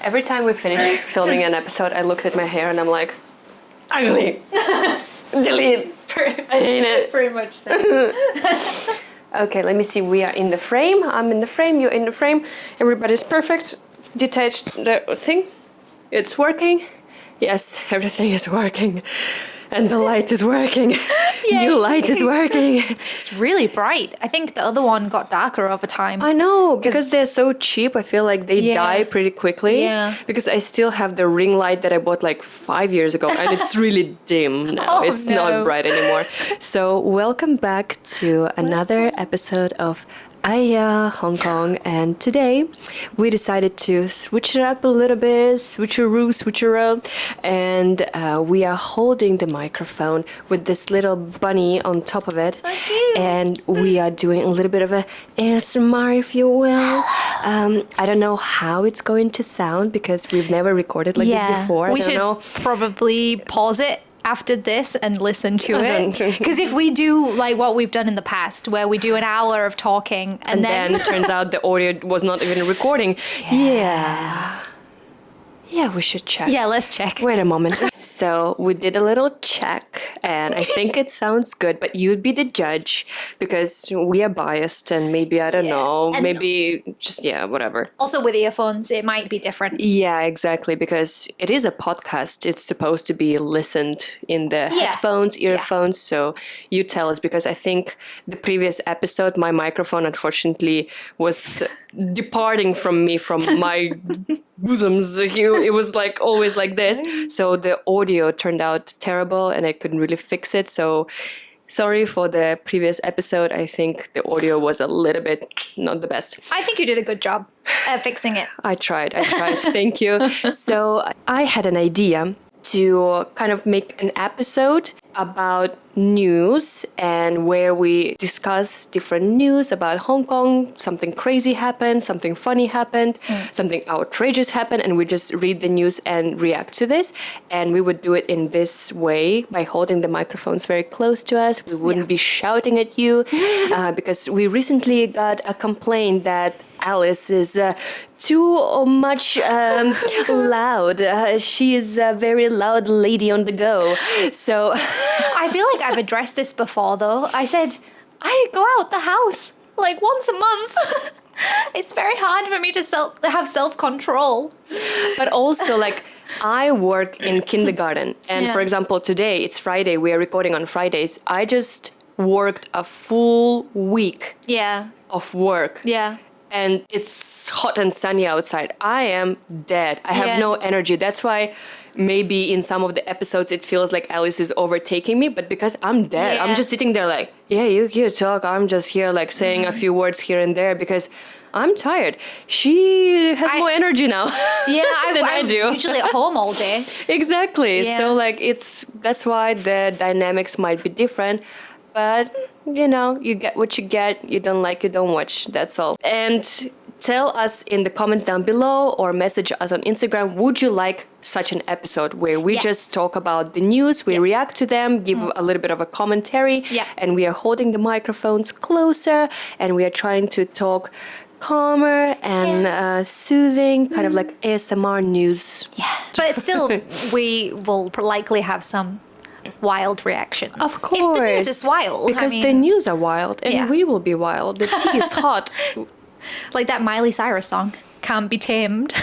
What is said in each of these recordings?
Every time we finish filming an episode, I looked at my hair and I'm like, ugly. Delete. I hate it. Pretty much so. Okay, let me see. We are in the frame. I'm in the frame. You're in the frame. Everybody's perfect. Detached the thing. It's working. Yes, everything is working. And the light is working. New light is working. It's really bright. I think the other one got darker over time. I know, because they're so cheap. I feel like they die pretty quickly. Yeah. Because I still have the ring light that I bought like 5 years ago, and it's really dim now. It's not bright anymore. So welcome back to another episode of AIYA Hong Kong, and today we decided to switch it up a little bit, switcheroo, and we are holding the microphone with this little bunny on top of it. So cute. And we are doing a little bit of a ASMR, if you will. I don't know how it's going to sound because we've never recorded like this before. We should probably pause it after this and listen to it, because if we do like what we've done in the past where we do an hour of talking and then it turns out the audio was not even recording. Yeah, we should check. Yeah, let's check. Wait a moment. So we did a little check and I think it sounds good, but you'd be the judge because we are biased and maybe, I don't know, and maybe just, whatever. Also with earphones, it might be different. Yeah, exactly, because it is a podcast. It's supposed to be listened in the headphones, earphones. So you tell us, because I think the previous episode, my microphone, unfortunately, was departing from me, from my bosoms. It was like always like this. So the audio turned out terrible and I couldn't really fix it. So sorry for the previous episode. I think the audio was a little bit not the best. I think you did a good job at fixing it. I tried. Thank you. So I had an idea to kind of make an episode about news and where we discuss different news about Hong Kong. Something crazy happened, something funny happened, something outrageous happened, and we just read the news and react to this. And we would do it in this way by holding the microphones very close to us. We wouldn't be shouting at you because we recently got a complaint that Alice is too much loud. She is a very loud lady on the go. So I feel like I've addressed this before though. I said, I go out the house like once a month. It's very hard for me to have self-control. But also like I work in kindergarten. And for example, today, it's Friday. We are recording on Fridays. I just worked a full week of work. Yeah. And it's hot and sunny outside. I am dead. I have no energy. That's why maybe in some of the episodes it feels like Alice is overtaking me, but because I'm dead, I'm just sitting there like, you talk. I'm just here like saying a few words here and there because I'm tired. She has more energy now than I do. I'm usually at home all day. Exactly. Yeah. So like that's why the dynamics might be different. But, you get what you get. You don't like, you don't watch. That's all. And tell us in the comments down below or message us on Instagram, would you like such an episode where we just talk about the news, we react to them, give a little bit of a commentary, and we are holding the microphones closer and we are trying to talk calmer and soothing, kind of like ASMR news. Yeah. But still, we will likely have some wild reactions. Of course. If the news is wild. Because the news are wild and we will be wild. The tea is hot. Like that Miley Cyrus song, Can't Be Tamed.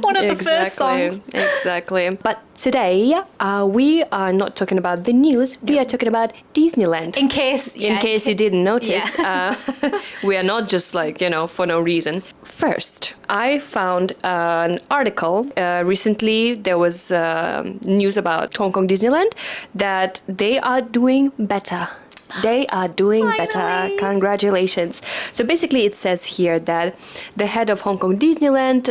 One of the first songs. Exactly. But today, we are not talking about the news. We are talking about Disneyland. In case you didn't notice, we are not just like, for no reason. First, I found an article. Recently, there was news about Hong Kong Disneyland that they are doing better. They are doing better. Congratulations. So basically it says here that the head of Hong Kong Disneyland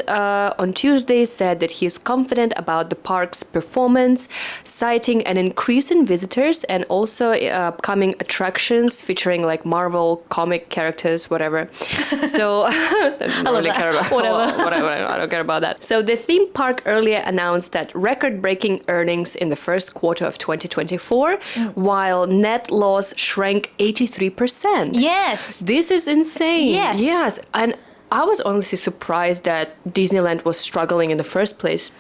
on Tuesday said that he is confident about the park's performance, citing an increase in visitors and also upcoming attractions featuring like Marvel comic characters, whatever. So I don't really care about whatever. I don't care about that. So the theme park earlier announced that record-breaking earnings in the first quarter of 2024, while net loss shrank 83%. Yes. This is insane. Yes. Yes. And I was honestly surprised that Disneyland was struggling in the first place.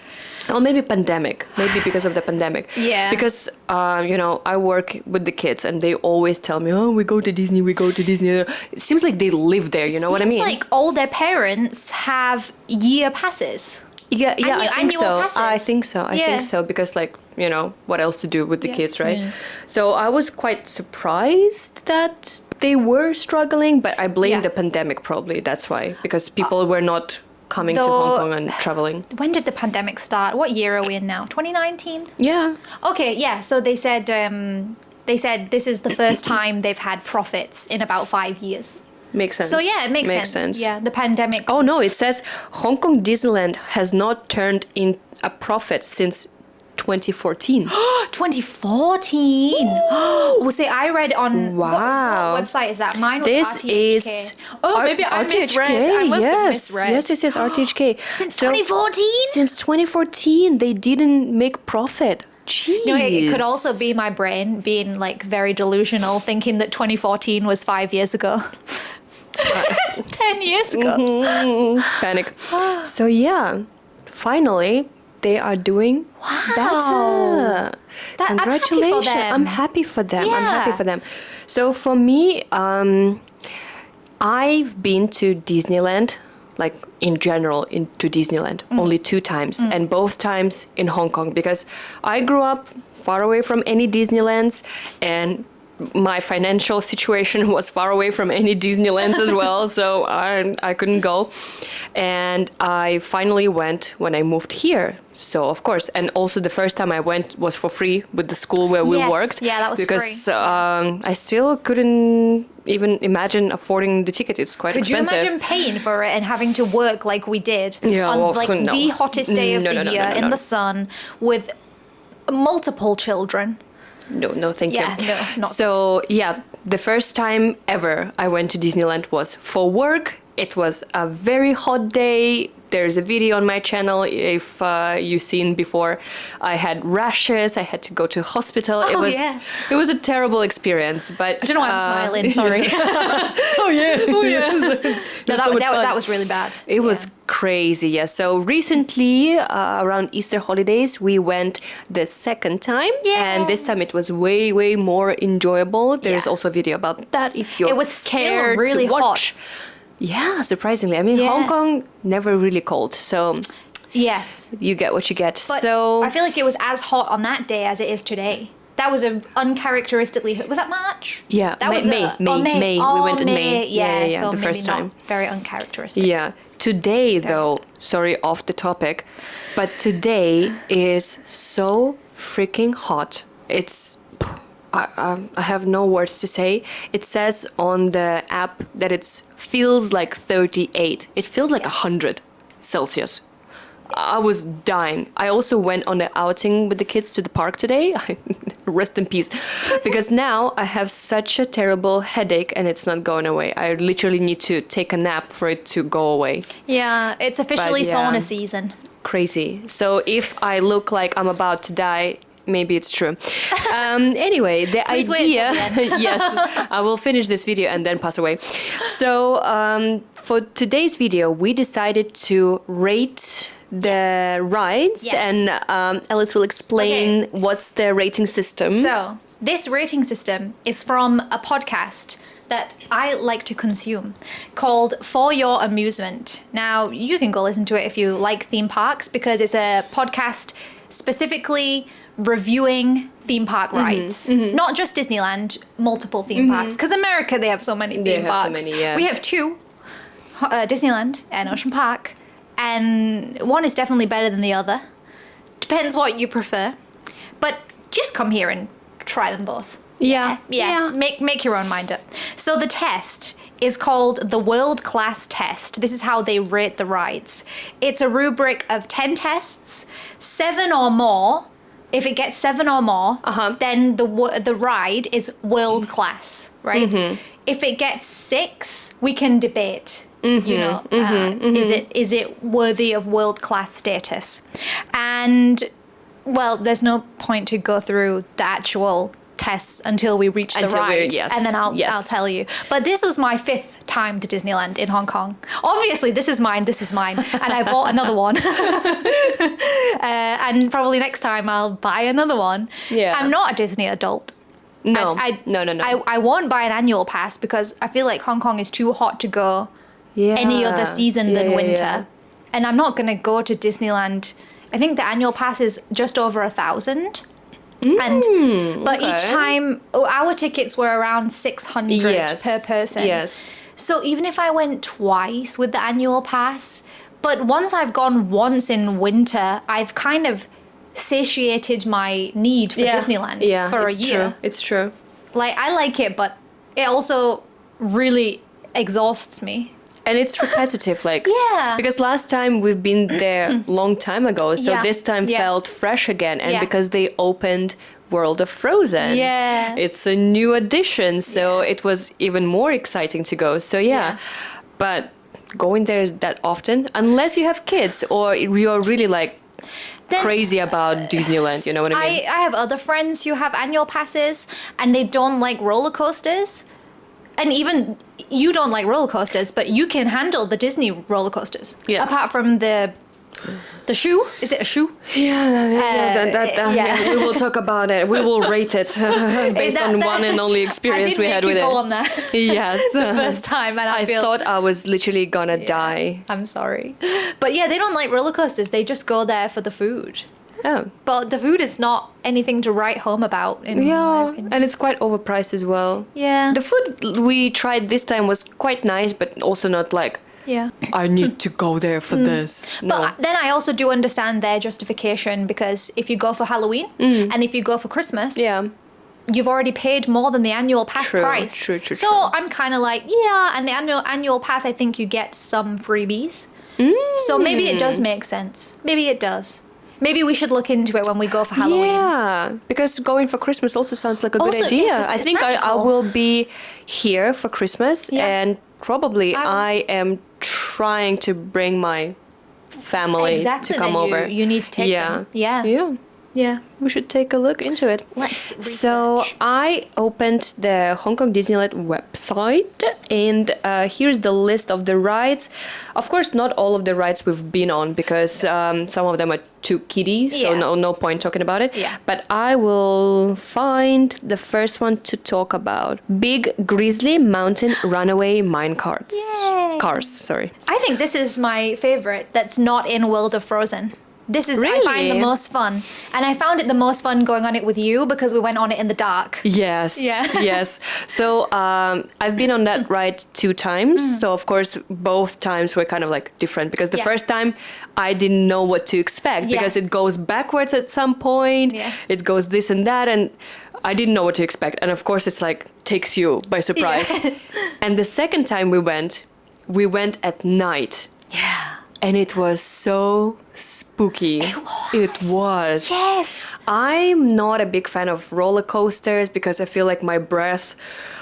Or maybe pandemic. Maybe because of the pandemic. Yeah. Because, I work with the kids and they always tell me, oh, we go to Disney, we go to Disney. It seems like they live there, you know what I mean? Seems like all their parents have year passes. Yeah, I think so. Passes. I think so. I think so because, what else to do with the kids, right? Yeah. So I was quite surprised that they were struggling, but I blame the pandemic probably. That's why, because people were not coming to Hong Kong and traveling. When did the pandemic start? What year are we in now? 2019? Yeah. Okay, yeah. So they said this is the first time they've had profits in about 5 years. Makes sense. So yeah, it makes sense. Yeah, the pandemic. Oh no, it says Hong Kong Disneyland has not turned in a profit since 2014. 2014. Well, see, I read on what website is that? Mine was this RTHK. Is maybe I misread. I must have misread. Yes, RTHK. Since 2014. Since 2014, they didn't make profit. Jeez. It could also be my brain being very delusional, thinking that 2014 was 5 years ago. 10 years ago. Panic. So yeah, finally they are doing better. Congratulations. I'm happy for them. Yeah. I'm happy for them. So for me, I've been to Disneyland, in general, into Disneyland only 2 times, and both times in Hong Kong, because I grew up far away from any Disneylands, and my financial situation was far away from any Disneylands as well, so I couldn't go. And I finally went when I moved here. So, of course, and also the first time I went was for free with the school where we worked. Yeah, that was because, free. I still couldn't even imagine affording the ticket. It's quite expensive. Could you imagine paying for it and having to work like we did on no. the hottest day of the year in the sun with multiple children? No, thank you. No, not. So, the first time ever I went to Disneyland was for work. It was a very hot day. There's a video on my channel if you've seen before. I had rashes. I had to go to hospital. It was a terrible experience. But I don't know why I'm smiling. Sorry. Oh yeah. No, that was really bad. It was crazy. Yeah. So recently, around Easter holidays, we went the second time, and this time it was way more enjoyable. There's also a video about that if you're It was still really hot. Yeah, surprisingly. I mean, Hong Kong, never really cold. So, yes, you get what you get. But so I feel like it was as hot on that day as it is today. That was a uncharacteristically. Was that March? Yeah, that was May. May. We went in May. Yeah, so the first time. Very uncharacteristic. Yeah. Today, though, sorry, off the topic, but today is so freaking hot. It's. I have no words to say. It says on the app that it feels like 38. It feels like 100 Celsius. I was dying. I also went on an outing with the kids to the park today. Rest in peace. Because now I have such a terrible headache and it's not going away. I literally need to take a nap for it to go away. Yeah, it's officially sauna season. Crazy. So if I look like I'm about to die, maybe it's true. Anyway, the Please idea. Wait till the end. Yes, I will finish this video and then pass away. So for today's video, we decided to rate the rides, and Alice will explain what's the rating system. So this rating system is from a podcast that I like to consume called For Your Amusement. Now, you can go listen to it if you like theme parks, because it's a podcast specifically reviewing theme park rides. Not just Disneyland, multiple theme parks. Because America, they have so many theme parks. So many, yeah. We have 2, Disneyland and Ocean Park. And one is definitely better than the other. Depends what you prefer. But just come here and try them both. Yeah. Make your own mind up. So the test is called the World Class Test. This is how they rate the rides. It's a rubric of 10 tests, 7 or more. If it gets 7 or more, then the ride is world class, right? If it gets 6, we can debate. Is it worthy of world class status? And well, there's no point to go through the actual tests until we reach the ride, and then I'll tell you. But this was my 5th time to Disneyland in Hong Kong. Obviously, this is mine, and I bought another one. And probably next time I'll buy another one. Yeah. I'm not a Disney adult. No. No. I won't buy an annual pass because I feel like Hong Kong is too hot to go any other season than winter. And I'm not going to go to Disneyland. I think the annual pass is just over 1,000. But each time, our tickets were around 600 per person. Yes. So even if I went twice with the annual pass, but once I've gone once in winter, I've kind of satiated my need for Disneyland for a year. True. It's true. Like, I like it, but it also really exhausts me. And it's repetitive, like, Yeah. because last time we've been there long time ago, so Yeah. this time Yeah. felt fresh again. And Yeah. because they opened World of Frozen, Yeah. it's a new addition, so it was even more exciting to go. So but going there that often, unless you have kids or you're really like Then- crazy about Disneyland, you know what I mean? I have other friends who have annual passes and they don't like roller coasters. And even you don't like roller coasters, but you can handle the Disney roller coasters. Yeah. Apart from the shoe. Is it a shoe? We will talk about it. We will rate it based on one and only experience we had with it. I did make you go on that Yes. the first time, and I feel thought I was literally gonna die. I'm sorry, but yeah, they don't like roller coasters. They just go there for the food. Oh. But the food is not anything to write home about. In my Yeah, opinion. and it's quite overpriced as well. Yeah. The food we tried this time was quite nice, but also not like, Yeah. I need to go there for this. No. But then I also do understand their justification because if you go for Halloween and if you go for Christmas, Yeah. you've already paid more than the annual pass True, price. true, So I'm kind of like, and the annual pass, I think you get some freebies. So maybe it does make sense. Maybe it does. Maybe we should look into it when we go for Halloween. Yeah, because going for Christmas also sounds like a Also, good idea. yeah, 'cause I it's think I magical. will be here for Christmas, Yeah. and probably I will. I am trying to bring my family Exactly. to come then over. You need to take them. Yeah. Yeah. Yeah. We should take a look into it. Let's research. So I opened the Hong Kong Disneyland website, and here's the list of the rides. Of course, not all of the rides we've been on because some of them are too kiddie, so Yeah. no point talking about it. Yeah. But I will find the first one to talk about: Big Grizzly Mountain Runaway Mine Carts. Yay. Cars, sorry. I think this is my favorite that's not in World of Frozen. This is, I find, the Really? most fun. And I found it the most fun going on it with you because we went on it in the dark. Yes. Yeah. Yes. So I've been on that ride 2 times. So of course both times were kind of like different because the Yeah. first time I didn't know what to expect Yeah. because it goes backwards at some point. Yeah. It goes this and that, and I didn't know what to expect. And of course it's like takes you by surprise. And the second time we went at night. Yeah. And it was so spooky. It was. Yes. I'm not a big fan of roller coasters because I feel like my breath,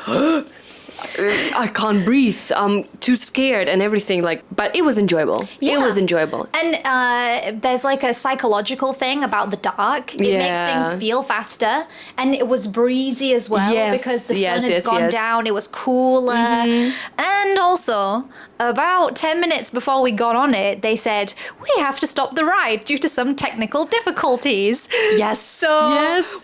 I can't breathe. I'm too scared and everything. Like, but it was enjoyable. Yeah. It was enjoyable. And there's like a psychological thing about the dark. It makes Yeah. things feel faster. And it was breezy as well Yes, because the yes, sun had yes, gone yes. down. It was cooler. And also, about 10 minutes before we got on it, they said, we have to stop the ride due to some technical difficulties. Yes. So Yes.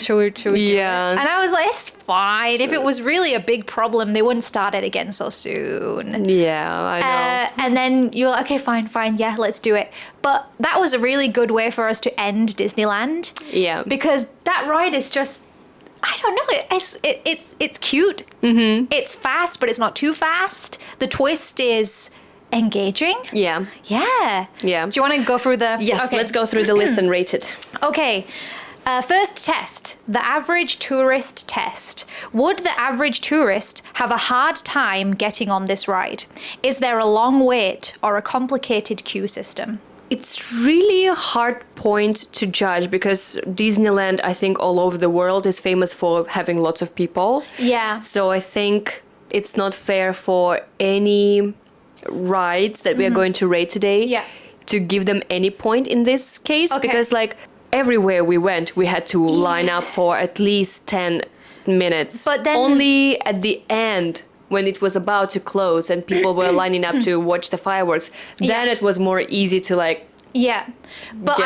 should we do Yeah. it? And I was like, it's fine. If it was really a big problem, they wouldn't start it again so soon. Yeah, I know. And then you were like, okay, fine, yeah, let's do it. But that was a really good way for us to end Disneyland. Yeah. Because that ride is just, I don't know, it's cute. Mm-hmm. It's fast, but it's not too fast. The twist is engaging. Yeah. Yeah. Yeah. Do you want to go through the... Yes, Okay. let's go through the list and rate it. Okay. First test, the average tourist test. Would the average tourist have a hard time getting on this ride? Is there a long wait or a complicated queue system? It's really a hard point to judge because Disneyland, I think, all over the world is famous for having lots of people. Yeah. So I think it's not fair for any rides that we are going to rate today Yeah. to give them any point in this case Okay. because like everywhere we went, we had to line up for at least 10 minutes. But then- only at the end when it was about to close and people were lining up to watch the fireworks, then it was more easy to like. Yeah, but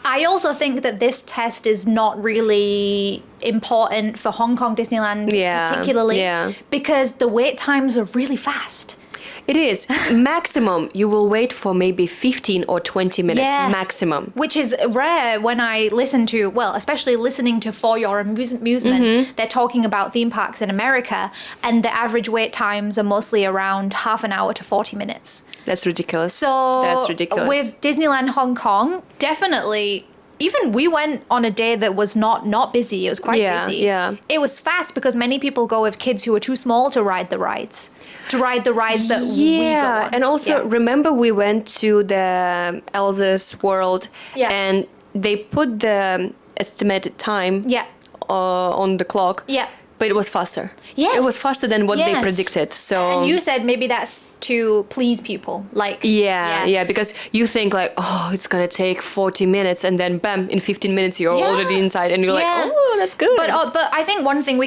I also think that this test is not really important for Hong Kong Disneyland particularly because the wait times are really fast. It is. Maximum, you will wait for maybe 15 or 20 minutes maximum. Which is rare when I listen to, well, especially listening to For Your Amusement, they're talking about theme parks in America, and the average wait times are mostly around half an hour to 40 minutes. That's ridiculous. So that's ridiculous. With Disneyland Hong Kong, definitely. Even we went on a day that was not busy. It was quite busy. Yeah. It was fast because many people go with kids who are too small to ride the rides. That we go on. And also remember we went to the Elsa's World and they put the estimated time on the clock. Yeah. But it was faster. Yes. It was faster than what they predicted. So and you said maybe that's to please people. Like because you think like, oh, it's gonna take 40 minutes and then bam, in 15 minutes you're already inside and you're like, oh, that's good. But I think one thing we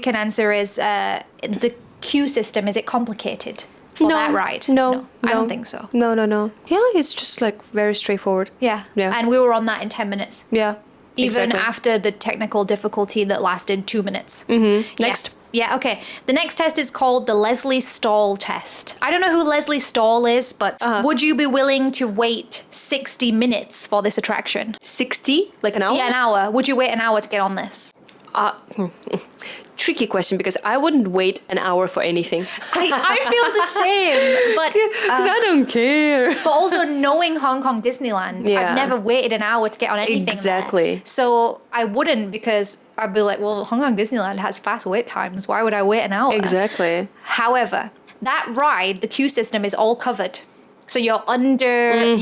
can answer is the queue system. Is it complicated for that ride? No, I don't think so. No. Yeah, it's just like very straightforward. Yeah. And we were on that in 10 minutes. Yeah. Even after the technical difficulty that lasted 2 minutes. Next. Yes. Yeah, okay. The next test is called the Leslie Stahl test. I don't know who Leslie Stahl is, but would you be willing to wait 60 minutes for this attraction? 60? Like an hour? Yeah, an hour. Would you wait an hour to get on this? Tricky question because I wouldn't wait an hour for anything. I feel the same, but because I don't care. But also knowing Hong Kong Disneyland, I've never waited an hour to get on anything. Exactly. There. So I wouldn't because I'd be like, well, Hong Kong Disneyland has fast wait times. Why would I wait an hour? Exactly. However, that ride, the queue system is all covered. So you're under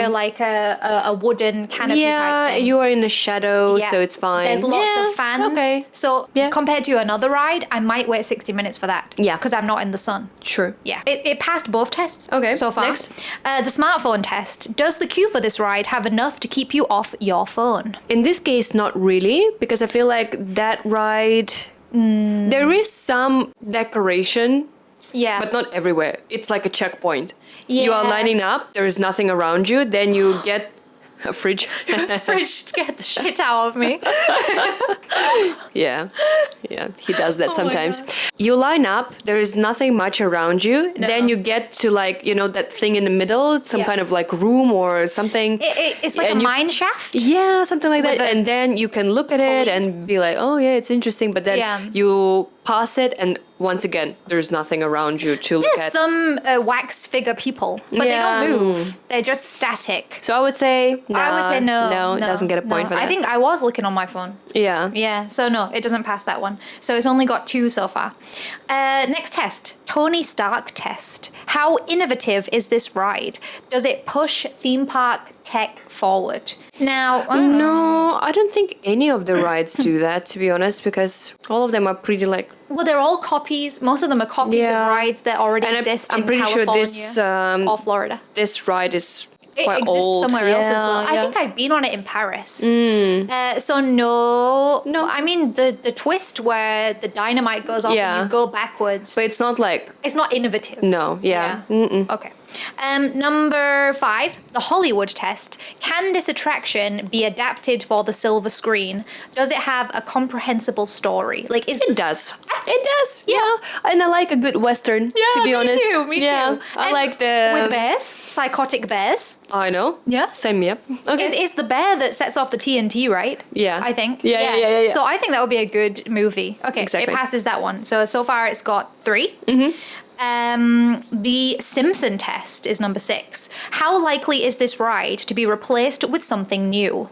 like a wooden canopy type thing. You are in the shadow, so it's fine. There's lots of fans. Okay. So compared to another ride, I might wait 60 minutes for that. Yeah. Because I'm not in the sun. Sure. Yeah. It passed both tests. Okay. So far. Next. The smartphone test. Does the queue for this ride have enough to keep you off your phone? In this case, not really, because I feel like that ride, there is some decoration. Yeah. But not everywhere. It's like a checkpoint. Yeah. You are lining up, there is nothing around you, then you get a fridge. Fridge, get the shit out of me. Yeah, he does that sometimes. You line up, there is nothing much around you, then you get to like, that thing in the middle, some kind of like room or something. It's like a mine shaft? Yeah, something like that. And then you can look at it and be like, oh yeah, it's interesting. But then you pass it and once again, there's nothing around you to look at. There's some wax figure people, but they don't move. They're just static. So I would say no. No, it doesn't get a point for that. I think I was looking on my phone. Yeah. Yeah, so no, it doesn't pass that one. So it's only got 2 so far. Next test, Tony Stark test. How innovative is this ride? Does it push theme park tech forward? Now, no, I don't think any of the rides do that, to be honest, because all of them are pretty like... Well, they're all copies. Most of them are copies of rides that already exist in California sure this, or Florida. This ride is quite exists old. Somewhere else as well. I think I've been on it in Paris. So no. I mean the twist where the dynamite goes off and you go backwards. But it's not like... It's not innovative. No, Okay. Number 5, the Hollywood test. Can this attraction be adapted for the silver screen? Does it have a comprehensible story? Like, It does. It does. Yeah. And I like a good Western, to be honest. Me too. I like the... With bears, psychotic bears. I know. Yeah. Sign me up. Okay. It's the bear that sets off the TNT, right? Yeah. I think. Yeah. So I think that would be a good movie. Okay, exactly. It passes that one. So far it's got 3. The Simpson test is number 6. How likely is this ride to be replaced with something new?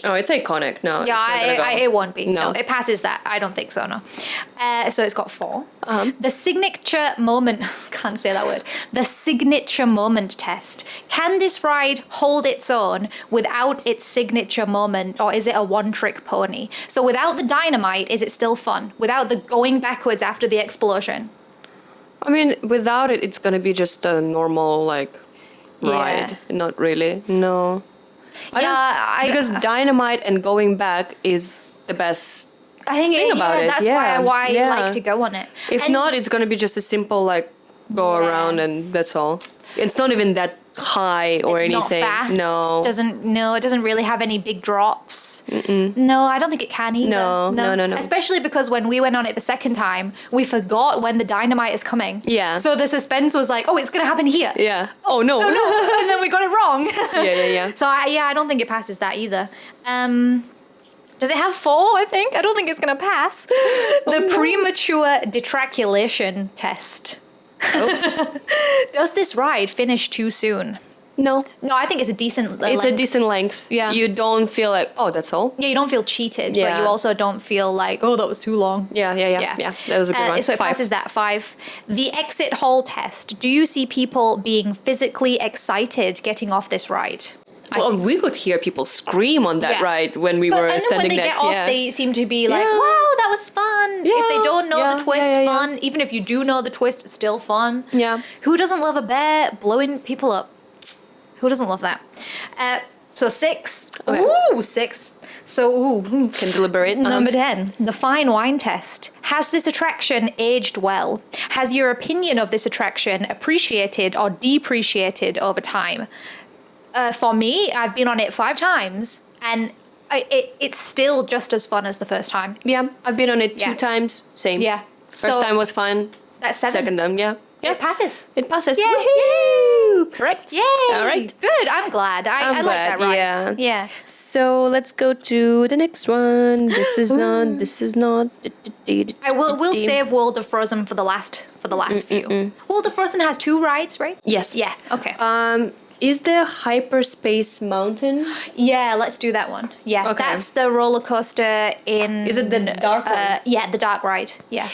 Oh, it's iconic. No. Yeah, it won't be. No, it passes that. I don't think so, no. So it's got 4. The signature moment, can't say that word. The signature moment test. Can this ride hold its own without its signature moment, or is it a one-trick pony? So without the dynamite, is it still fun? Without the going backwards after the explosion? I mean, without it, it's going to be just a normal, like, ride. Not really. No. Because dynamite and going back is the best I think think about it. that's Yeah. why I Yeah. like to go on it. If And- not, it's gonna be just a simple like go Yeah. around and that's all. It's not even that high or it's anything. not fast. No. It doesn't really have any big drops. No, I don't think it can either. No. Especially because when we went on it the second time, we forgot when the dynamite is coming. Yeah. So the suspense was like, oh, it's gonna happen here. Yeah. Oh no. And then we got it wrong. Yeah. So I don't think it passes that either. Does it have 4, I think? I don't think it's going to pass. The premature detraculation test. Does this ride finish too soon? No. No, I think it's a decent It's a length. decent length. Yeah. You don't feel like, oh, that's all. Yeah, you don't feel cheated, but Yeah. you also don't feel like, oh, that was too long. Yeah. That was a good one. So it 5. passes that 5. The exit hall test. Do you see people being physically excited getting off this ride? I Well, think we so. could hear people scream on that Yeah. ride when we But were I know when standing they next. get off, Yeah. they seem to be like, Yeah. wow, that was fun. If they Yeah, don't know yeah, the twist, yeah. fun. Even if you do know the twist, it's still fun. Yeah. Who doesn't love a bear blowing people up? Who doesn't love that? So 6. Okay. Ooh, 6. So, Can deliberate. Number 10, the fine wine test. Has this attraction aged well? Has your opinion of this attraction appreciated or depreciated over time? For me, I've been on it 5 times, and it's still just as fun as the first time. Yeah, I've been on it 2 Yeah. times. Same. Yeah. First So- time was fun. That's 7. Second time, yeah. It passes. It passes. Yay. Woohoo! Correct. Yay! All right. Good. I'm glad. I like glad, that ride. yeah. Yeah. So let's go to the next one. This is not. This is not. We'll save World of Frozen for the last few. World of Frozen has 2 rides, right? Yes. Yeah. Okay. Is there Hyperspace Mountain? Yeah, let's do that one. Yeah, Okay. that's the roller coaster in. Is it the dark one? Yeah, the dark ride. Yeah.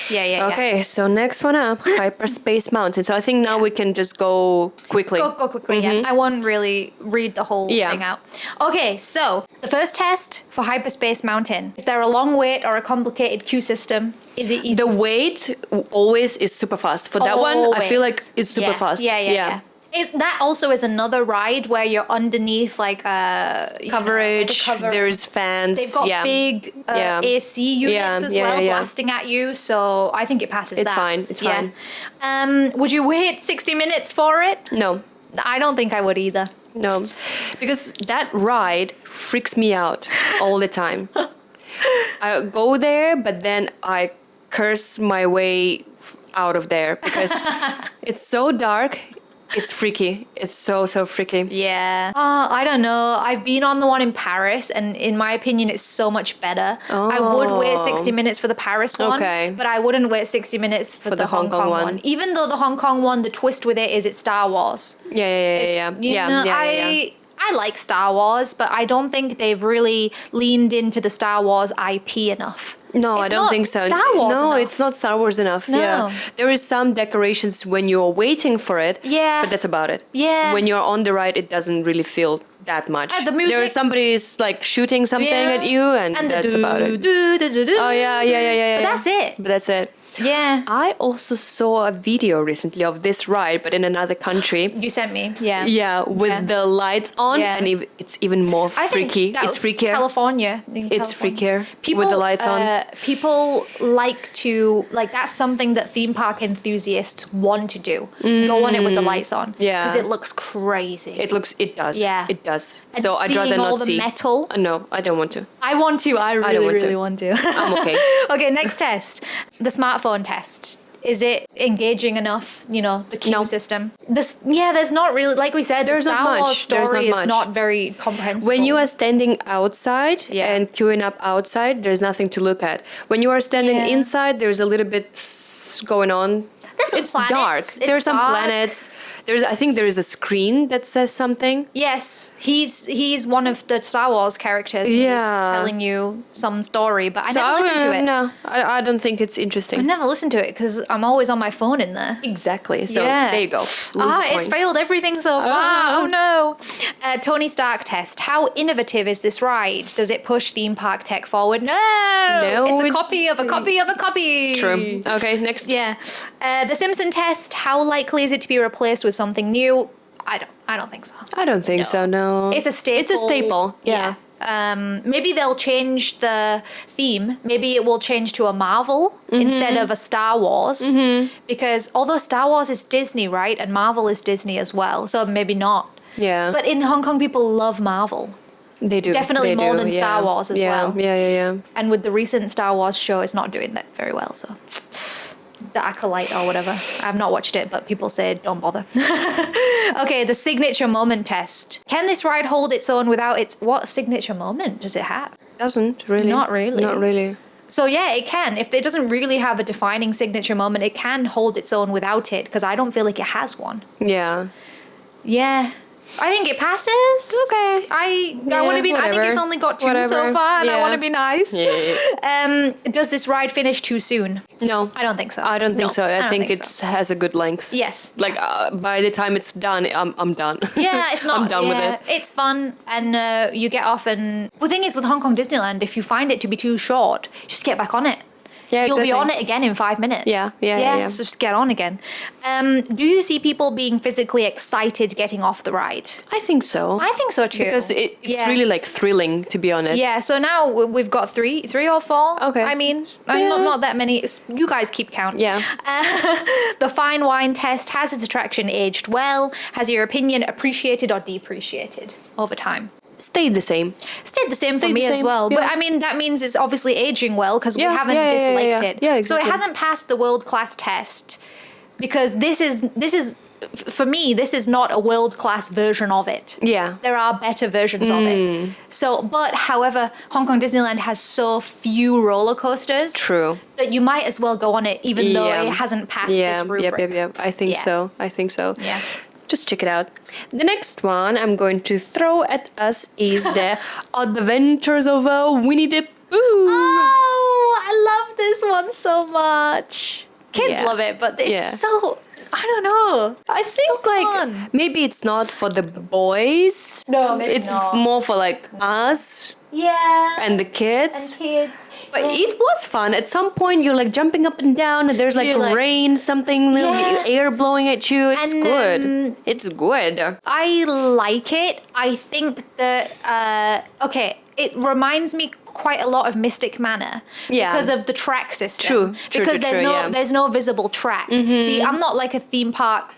Okay, so next one up, Hyperspace Mountain. So I think now we can just go quickly. Go quickly. Yeah, I won't really read the whole Yeah. thing out. Okay, so the first test for Hyperspace Mountain: is there a long wait or a complicated queue system? Is it easy? The wait always is super fast. For that one, I feel like Always. it's super fast. Yeah. That also is another ride where you're underneath like Coverage, cover. there's fans. They've got yeah. big Yeah. AC units Yeah, as yeah, well yeah. blasting at you, so I think it passes It's that. fine, it's fine. Would you wait 60 minutes for it? No. I don't think I would either. No, because that ride freaks me out all the time. I go there, but then I curse my way out of there because it's so dark. It's freaky. It's so freaky. Yeah. I don't know. I've been on the one in Paris, and in my opinion, it's so much better. I would wait 60 minutes for the Paris one, Okay. but I wouldn't wait 60 minutes for the Hong Kong one. Even though the Hong Kong one, the twist with it is it's Star Wars. Yeah. I like Star Wars, but I don't think they've really leaned into the Star Wars IP enough. No, I It's don't not think so. Star Wars No, enough. it's not Star Wars enough. No. Yeah. There is some decorations when you're waiting for it. Yeah. But that's about it. Yeah. When you're on the ride, it doesn't really feel that much. The music- There is somebody's like shooting something at you, and that's about it. Oh yeah. But that's it. But that's it. Yeah. I also saw a video recently of this ride, but in another country. You sent me. Yeah. Yeah, with Yeah. the lights on, Yeah. and it's even more I think freaky. that It's was freakier. California. It's freakier with the lights on. People like to that's something that theme park enthusiasts want to do. Go on it with the lights on. Yeah. Because it looks crazy. It does. Yeah. It does. And So I'd rather seeing all not the see. metal. No, I don't want to. I want to. I really, don't want really to. want to. I'm okay. Okay, next test. The smartphone test. Is it engaging enough? The queue No. system. There's not really, like we said, There's the not Star much. Wars There's story not is much. not very comprehensible. When you are standing outside Yeah. and queuing up outside, there's nothing to look at. When you are standing Yeah. inside, there's a little bit going on. There's some It's planets. dark. It's There are some dark. planets. I think there is a screen that says something. Yes, he's one of the Star Wars characters. Yeah. He's telling you some story, but I So never listened to it. No, I don't think it's I interesting. never listened to it because I'm always on my phone in there. Exactly. So Yeah. there you go. Lose a It's point. failed everything so far. Ah. Oh no. Tony Stark test. How innovative is this ride? Does it push theme park tech forward? No. It's a copy of a copy of a copy. True. Okay, next. Yeah. The Simpson test. How likely is it to be replaced with something new? I don't think so. I don't think so, no. It's a staple. It's a staple. Yeah. Maybe they'll change the theme. Maybe it will change to a Marvel instead of a Star Wars. Because although Star Wars is Disney, right? And Marvel is Disney as well. So maybe not. Yeah. But in Hong Kong, people love Marvel. They do. Definitely They more do, than Star Wars as well. Yeah. And with the recent Star Wars show, it's not doing that very well. So the Acolyte or whatever. I've not watched it, but people say don't bother. Okay, the signature moment test. Can this ride hold its own without its... What signature moment does it have? Doesn't really. Not really. Not really. So yeah, it can. If it doesn't really have a defining signature moment, it can hold its own without it, because I don't feel like it has one. Yeah. Yeah. I think it passes. Okay. I want to be. I think it's only got 2 so far, and I want to be nice. Yeah. Does this ride finish too soon? No. I don't think so. I don't think so. I think it so. has a good length. Yes. Like by the time it's done, I'm done. Yeah, it's not. I'm done with it. It's fun, and you get off. And the thing is, with Hong Kong Disneyland, if you find it to be too short, just get back on it. Yeah, You'll exactly. be on it again in 5 minutes. Yeah. So just get on again. Do you see people being physically excited getting off the ride? I think so. I think so too. Because it's really like thrilling, to be honest. Yeah, so now we've got three or four. Okay. I mean, not that many. You guys keep count. Yeah. The fine wine test. Has its attraction aged well? Has your opinion appreciated or depreciated over time? Stayed the same. Stayed the same for Stayed me the as same, well. yeah. But I mean, that means it's obviously aging well, because we haven't disliked it. Yeah, So it exactly. hasn't passed the world-class test, because this is for me, this is not a world-class version of it. Yeah. There are better versions of it. So, but however, Hong Kong Disneyland has so few roller coasters. True. That you might as well go on it, even though Yeah. it hasn't passed this rubric. Yeah. I think so. Yeah. Just check it out. The next one I'm going to throw at us is the Adventures of Winnie the Pooh. Oh, I love this one so much. Kids Yeah. love it, but it's Yeah. so... I don't know. I think fun. maybe it's not for the boys. No, maybe it's not. more for like us Yeah. and the kids. kids. But it was fun. At some point, you're like jumping up and down, and there's like You're like- rain, something, little Yeah. air blowing at you. It's And, good. It's good. I like it. I think that it reminds me quite a lot of Mystic Manor because of the track system. True, Because yeah. there's no visible track. See, I'm not like a theme park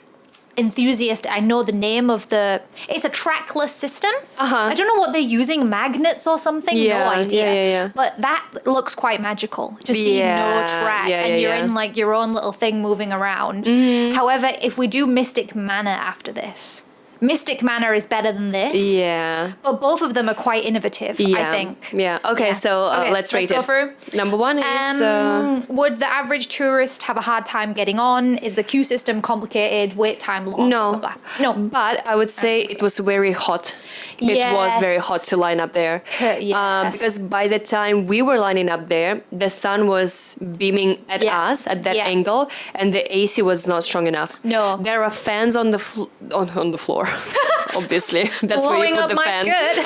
enthusiast. I know the name of it's a trackless system. I don't know what they're using, magnets or something. No Yeah, idea. yeah. But that looks quite magical. Just seeing no track and you're in like your own little thing moving around. However, if we do Mystic Manor after this, Mystic Manor is better than this. Yeah. But both of them are quite innovative, I think. Yeah. Okay, so let's rate go it. through. Number one is... Would the average tourist have a hard time getting on? Is the queue system complicated? Wait time long? no. Blah, blah, blah. No. But I would say it was very hot. It was very hot to line up there. Yeah. Because by the time we were lining up there, the sun was beaming at us at that angle, and the AC was not strong enough. No. There are fans on the on the floor. Obviously, that's where you Blowing put up the my fan. skirt.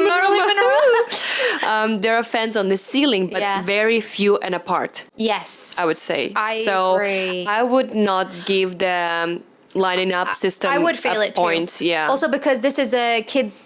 Marilyn Monroe. There are fans on the ceiling, but very few and apart. Yes. I would say. I so agree. I would not give the lining up system I would fail a it too. point. Yeah. Also because this is a kids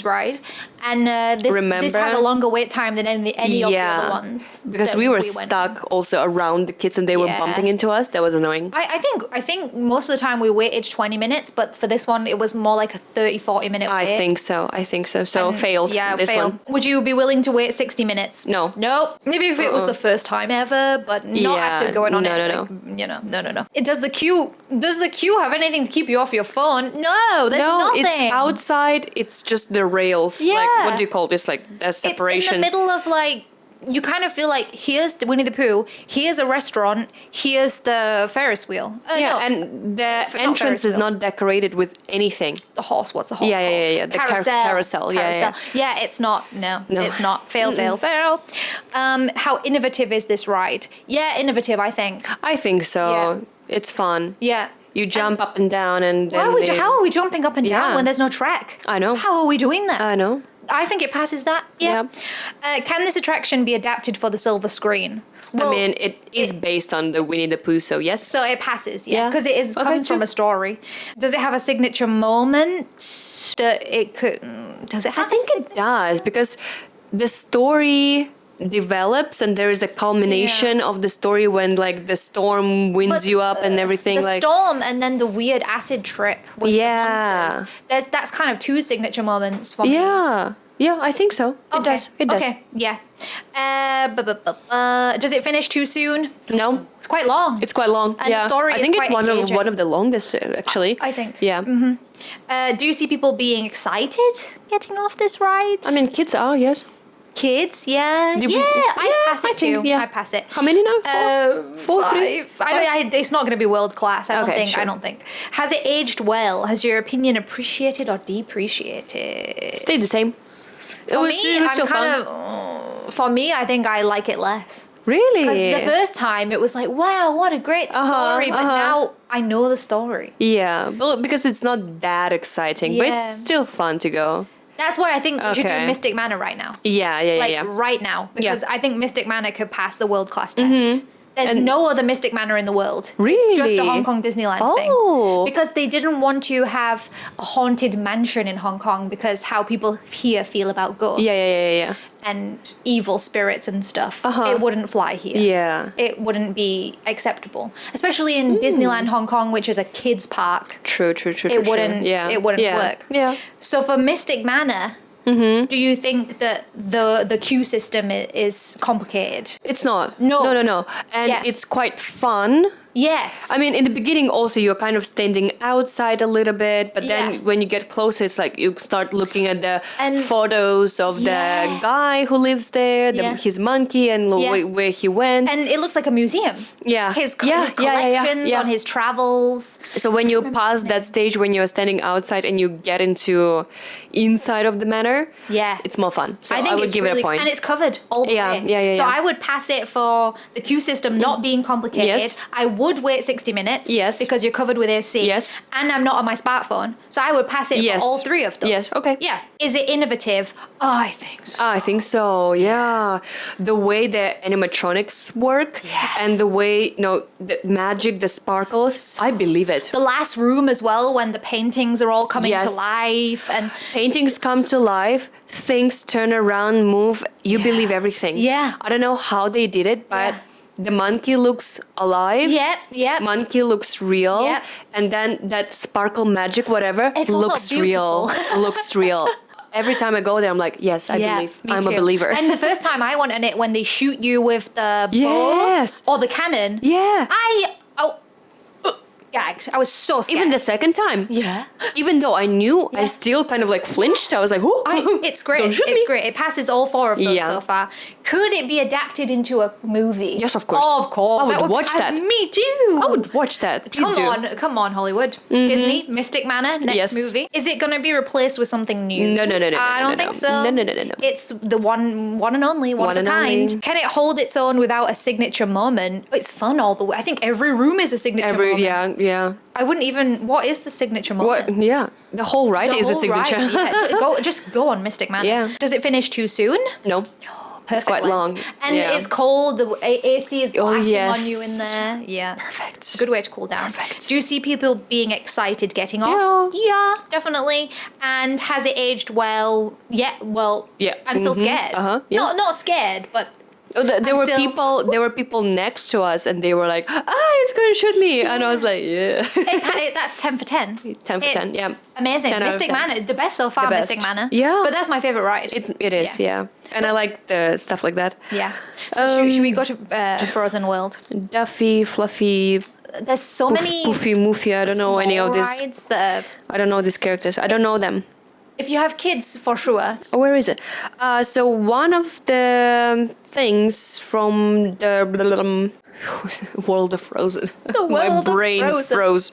ride, and this has a longer wait time than any of the other ones. Because that we were went stuck also around the kids, and they were bumping into us. That was annoying. I think most of the time we waited 20 minutes, but for this one it was more like a 30-40 minute wait. I think so. So failed. Yeah, this failed. one. Would you be willing to wait 60 minutes? No. Nope. Maybe if it was the first time ever, but not after going on it. No. Does the queue have anything to keep you off your phone? No, there's nothing. It's outside. It's just the rails. Yeah. Like, what do you call this? Like a separation. It's in the middle of like, you kind of feel like here's Winnie the Pooh, here's a restaurant, here's the Ferris wheel. And the entrance is not decorated with anything. The horse, what's the horse called? Yeah. The carousel. Yeah, it's not. No, it's not. Fail. How innovative is this ride? Yeah, innovative, I think. I think so. Yeah. It's fun. Yeah. You jump up and down, and then how are we jumping up and down Yeah. when there's no track? I know. How are we doing that? I know. I think it passes that. Yeah. Can this attraction be adapted for the silver screen? Well, I mean, it is based on the Winnie the Pooh, so yes. So it passes, yeah, Yeah. because it is Okay, comes from sure. a story. Does it have a signature moment that it could? Does it have? I think it does because the story develops and there is a culmination of the story when like the storm winds you up and everything the like storm and then the weird acid trip with the monsters. That's kind of two signature moments for me. yeah, I think so. It does. It does. Okay, yeah. Does it finish too soon? No, It's quite long. it's quite long. And the yeah, story I is think quite it's engaging. one of the longest actually. I think. Yeah. Do you see people being excited getting off this ride? I mean, kids are yes. Kids, yeah. Did we- I pass it I think, too. yeah. I pass it. How many now? Four, three? It's not going to be world class. I Sure. don't think. Has it aged well? Has your opinion appreciated or depreciated? Stayed the same. For me, it was I'm still kind fun. of. For me, I think I like it less. Really? Because the first time it was like, wow, what a great story. But now I know the story. Yeah, well, because it's not that exciting, but Yeah. it's still fun to go. That's why I think we should do Okay. Mystic Manor right now. Yeah. Right now. Because I think Mystic Manor could pass the world class test. There's And- no other Mystic Manor in the world. It's Really? just a Hong Kong Disneyland Oh. thing. Because they didn't want to have a haunted mansion in Hong Kong because how people here feel about ghosts. Yeah. And evil spirits and stuff. Uh-huh. It wouldn't fly here. Yeah. It wouldn't be acceptable. Especially in Disneyland Hong Kong, which is a kids park. True. It wouldn't Yeah. it wouldn't yeah. work. Yeah. So for Mystic Manor, do you think that the queue system is complicated? It's not. No. No. And Yeah. it's quite fun. Yes. I mean, in the beginning, also, you're kind of standing outside a little bit, but then Yeah. when you get closer, it's like you start looking at the And- photos of Yeah. the guy who lives there, Yeah. his monkey, and Yeah. where he went. and it looks like a museum. Yeah. His Yeah, his yeah, yeah, yeah, collections yeah. on his travels. So when you pass that stage when you're standing outside and you get into inside of the manor, Yeah. it's more fun. So I think would it's give really, it a point. and it's covered all the Yeah, way. yeah. So I would pass it for the queue system not being complicated. Yes. I would wait 60 minutes. Yes. Because you're covered with AC. Yes. And I'm not on my smartphone. So I would pass it Yes. for all three of those. Yes, okay. Yeah. Is it innovative? Oh, I think so. I think so, yeah. The way the animatronics work and the way, the magic, the sparkles, I believe it. The last room as well, when the paintings are all coming to Yes. life and Paintings come to life, things turn around, move, you believe everything. Yeah. I don't know how they did it, but the monkey looks alive. Yep. Monkey looks real. Yep. And then that sparkle magic, whatever, It's also looks real. beautiful. Looks real. Every time I go there, I'm like, yes, I believe. me I'm too. a believer. And the first time I went on it, when they shoot you with the Yes. bow or the cannon, Yeah. I gagged. I was so scared. Even the second time. Yeah. Even though I knew, I still kind of like flinched. I was like, oh, It's great. Don't shoot It's me. great. It passes all four of those Yeah. so far. Could it be adapted into a movie? Yes, of course. Oh, of course. I would watch that. Me too. I would watch that. Please Come on, Hollywood. Disney, Mystic Manor, next Yes. movie. Is it going to be replaced with something new? No. I don't no, think no. so. No. It's the one and only, one of One a and kind. only. Can it hold its own without a signature moment? It's fun all the way. I think every room is a signature moment. Yeah. I wouldn't even. What is the signature moment? What? Yeah. The whole ride The is a whole signature. ride, yeah. Just go on Mystic Manor. Yeah. Does it finish too soon? No. Perfect quite length. long. And Yeah. it's cold. The AC is blasting yes. on you in there. Yeah. Perfect. Good way to cool down. Perfect. Do you see people being excited getting off? Yeah, definitely. And has it aged well? Yeah, well, Yeah. I'm still Mhm. scared. Yeah. Not scared, but Oh, there were still- there were people next to us and they were like, it's going to shoot me. And I was like, yeah. that's 10 for 10. 10 for 10, yeah. Amazing. 10 out of Mystic 10. Manor, the best so far, The best. Mystic Manor. Yeah. But that's my favorite ride. It is, yeah. And I like the stuff like that. Yeah. So should we go to Frozen World? Duffy, Fluffy, There's so many Poofy, Moofy. I don't know any small of these. rides that I don't know these characters. I don't know them. if you have kids, for sure. Oh, where is it? So one of the things from the World of Frozen. The My World of brain Frozen. froze.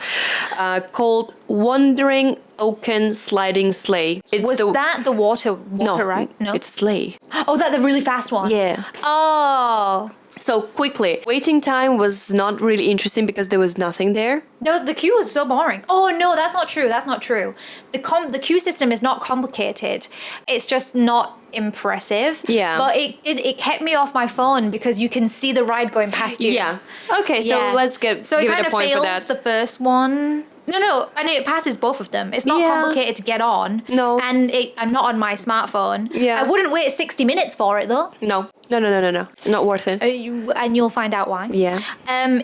Called Wandering Oaken Sliding Sleigh. It's Was that the water no, ride? No. it's sleigh. Oh, that the really fast one. Yeah. Oh. So quickly, waiting time was not really interesting because there was nothing there. The queue was so boring. Oh no, that's not true. That's not true. The queue system is not complicated. It's just not impressive. Yeah. But it kept me off my phone because you can see the ride going past you. Yeah. Okay, so let's give it it kind a of point for fails that. the first one. No, and it passes both of them. It's not complicated to get on. No. And I'm not on my smartphone. Yeah. I wouldn't wait 60 minutes for it though. No. Not worth it. And you'll find out why. Yeah.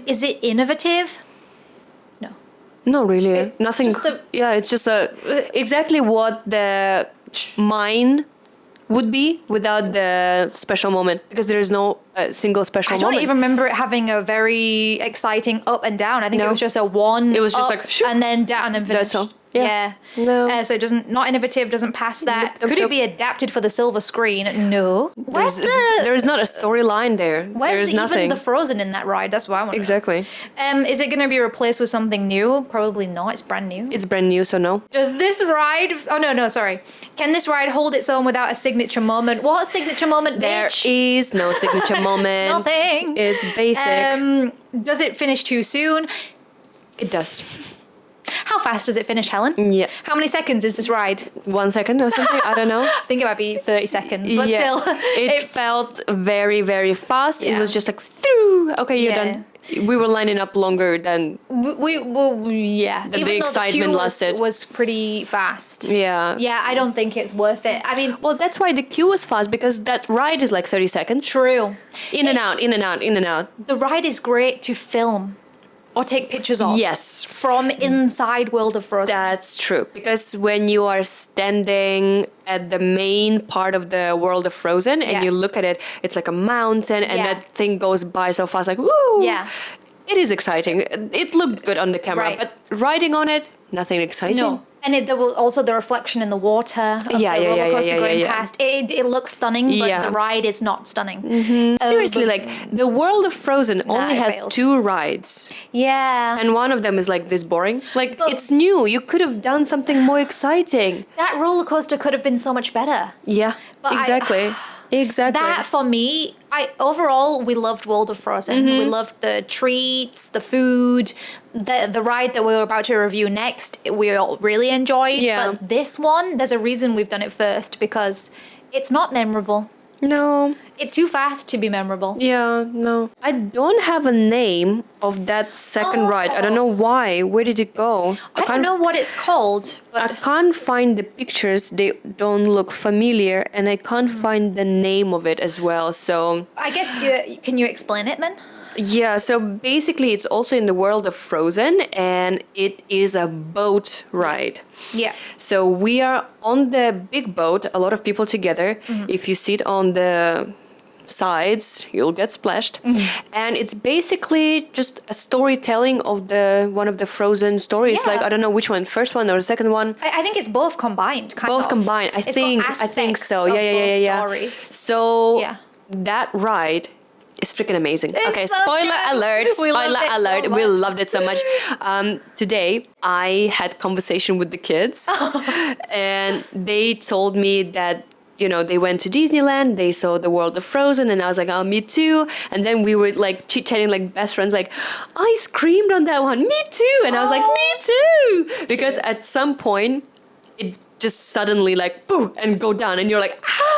Is it innovative? No. Not really. Nothing. just a- It's just exactly what the mine would be without the special moment, because there is no single special I don't moment. even remember it having a very exciting up and down. I think it was just a one. It was just up like, phew. and then down and finished. That's all. Yeah. No. So it doesn't, not innovative, doesn't pass that. Nope, Could it nope. be adapted for the silver screen? No. There is not a storyline there. Where's There's nothing. even the Frozen in that ride? That's what I want to Exactly. know. Is it going to be replaced with something new? Probably not. It's brand new. It's brand new, so no. Does this ride... Oh, no, sorry. Can this ride hold its own without a signature moment? What signature moment, There bitch? is no signature moment. Nothing. It's basic. Does it finish too soon? It does. How fast does it finish, Helen? Yeah. How many seconds is this ride? 1 second or something. I don't know. I think it might be 30 seconds, but still. It felt very, very fast. It Yeah. was just like, through. Okay, you're Yeah. done. We were lining up longer than. Yeah. The Even though excitement the queue lasted. was pretty fast. Yeah. Yeah, I don't think it's worth it. I mean, Well, that's why the queue was fast, because that ride is like 30 seconds. true. In and out, in and out, in and out. The ride is great to film or take pictures of. Yes. From inside World of Frozen. That's true. Because when you are standing at the main part of the World of Frozen and Yeah. you look at it, it's like a mountain and Yeah. that thing goes by so fast, like, woo! Yeah. It is exciting. It looked good on the camera, Right. but riding on it, nothing exciting. No. And there will also the reflection in the water of Yeah, the yeah, roller yeah, coaster yeah, going yeah. past. It looks stunning, but Yeah. the ride is not stunning. Seriously, like, the World of Frozen only it has fails. 2 rides. Yeah. And one of them is like this boring. Like, But- it's new. You could have done something more exciting. That roller coaster could have been so much better. Yeah, But exactly. Exactly. That for me, overall we loved World of Frozen. We loved the treats, the food, the ride that we were about to review next. We all really enjoyed. Yeah. But this one, there's a reason we've done it first, because it's not memorable. No. It's too fast to be memorable. Yeah, no. I don't have a name of that second ride. I don't know why. Where did it go? I don't know what it's called, I but can't find the pictures. They don't look familiar, and I can't find the name of it as well. So I guess can you explain it then? yeah, so basically it's also in the world of Frozen, and it is a boat ride. Yeah. So we are on the big boat, a lot of people together. If you sit on the sides, you'll get splashed. And it's basically just a storytelling of one of the Frozen stories. Yeah. Like, I don't know which one, first one or the second one. I think it's both combined. Both combined. I think so. Yeah. Stories. So Yeah. that ride is freaking amazing. Okay, so spoiler good. alert. We loved Spoiler it so alert. We much. loved it so much. Today I had conversation with the kids and they told me that, you know, they went to Disneyland, they saw the World of Frozen, and I was like, oh, me too. And then we were like chit-chatting like best friends, like, I screamed on that one, me too. And I was like, me too. Because at some point, it just suddenly like, boo, and go down. And you're like, ah.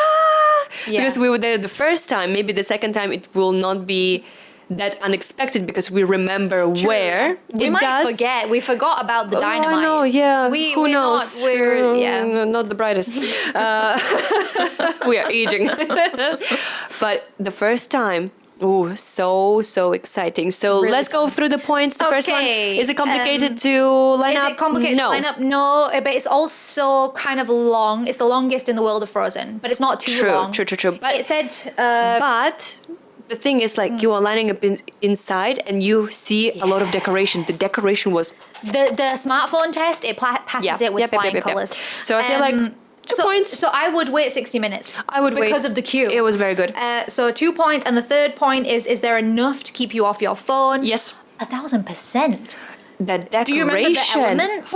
Yeah. Because we were there the first time, maybe the second time it will not be that unexpected because we remember where We it might does. forget. We forgot about the dynamite. I know, yeah. Who Who knows? knows? Yeah. Not the brightest. We are aging. But the first time, oh, so exciting. So Really let's go through the points. The first one, Okay, is it complicated to line Is up? it complicated No. to line up? No, but it's also kind of long. It's the longest in the world of Frozen, but it's not too long. True. But It said, but the thing is, like, you are lining up inside and you see a lot of decoration. The decoration was the smartphone test, it passes it with flying colours. So I feel like 2 points. So I would wait 60 minutes. I would wait because of the queue. It was very good. So 2 points, and the third point is there enough to keep you off your phone? Yes. 1,000%. The decoration. Do you remember the elements?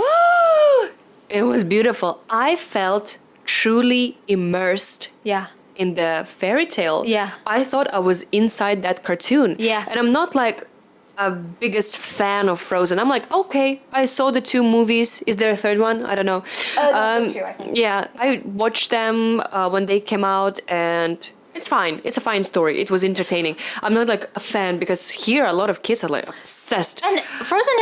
It was beautiful. I felt truly immersed Yeah. in the fairy tale. Yeah. I thought I was inside that cartoon. Yeah. And I'm not like a biggest fan of Frozen. I'm like, okay, I saw the 2 movies. Is there a third one? I don't know. There's 2, I think. Yeah, I watched them when they came out, and it's fine. It's a fine story. It was entertaining. I'm not like a fan, because here a lot of kids are like obsessed. And Frozen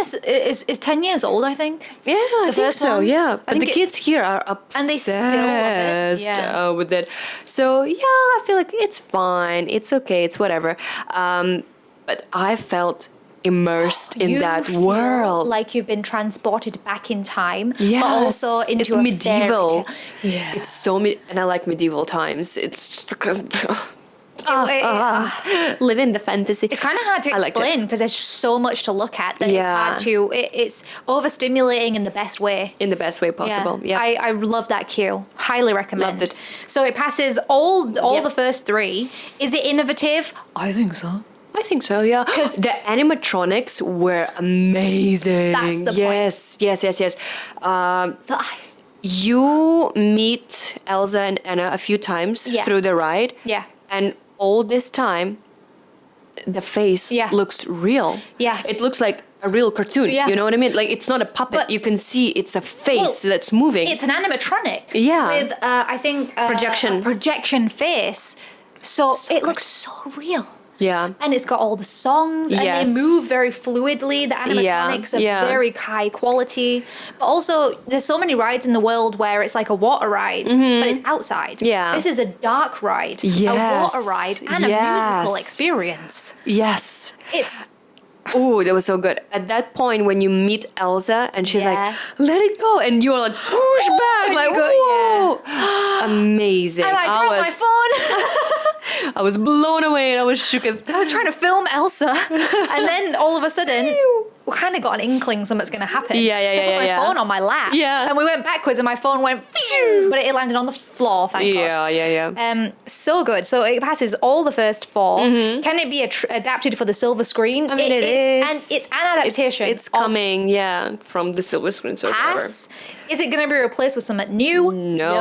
is 10 years old, I think. Yeah, I think first so. one? Yeah, I but the think kids here are obsessed And they still love it. Yeah. with it. So yeah, I feel like it's fine. It's okay. It's whatever. But I felt immersed in that feel world. like you've been transported back in time, Yes, but also into it's a medieval. fairy tale. Yeah. It's so and I like medieval times. It's just live in the fantasy. It's kind of hard to I liked it. explain because there's so much to look at that it's Yeah. hard to. It's overstimulating in the best way. In the best way possible. Yeah. I love that queue. Highly recommend. Loved it. So it passes all Yep. the first 3. Is it innovative? I think so. I think so, yeah. Because the animatronics were amazing. That's the point. Yes. The eyes. You meet Elsa and Anna a few times Yeah. through the ride. Yeah. And all this time, the face Yeah. looks real. Yeah. It looks like a real cartoon. Yeah. You know what I mean? Like, it's not a puppet. But- You can see it's a face that's moving. It's an animatronic. Yeah. With I think Projection. a projection face. So it looks so real. yeah. And it's got all the songs, and Yes. they move very fluidly. The animatronics are yeah. very high quality. But also, there's so many rides in the world where it's like a water ride, but it's outside. Yeah. This is a dark ride, a Yes. water ride, and a musical Yes. experience. Yes. It's Oh, that was so good. At that point, when you meet Elsa and she's Yeah. like, let it go. And you're like, push back. and Like, you go, whoa. Amazing. I dropped my phone. I was blown away and I was shook. I was trying to film Elsa, and then all of a sudden, we kind of got an inkling something's going to happen. Yeah, So I put my phone on my lap. Yeah. And we went backwards, and my phone went, phew, but it landed on the floor, thank God. Yeah. So good. So it passes all the first 4. Can it be adapted for the silver screen? I mean, it is. And it's an adaptation. It's of coming, from the silver screen. So Pass. Is it going to be replaced with something new? No,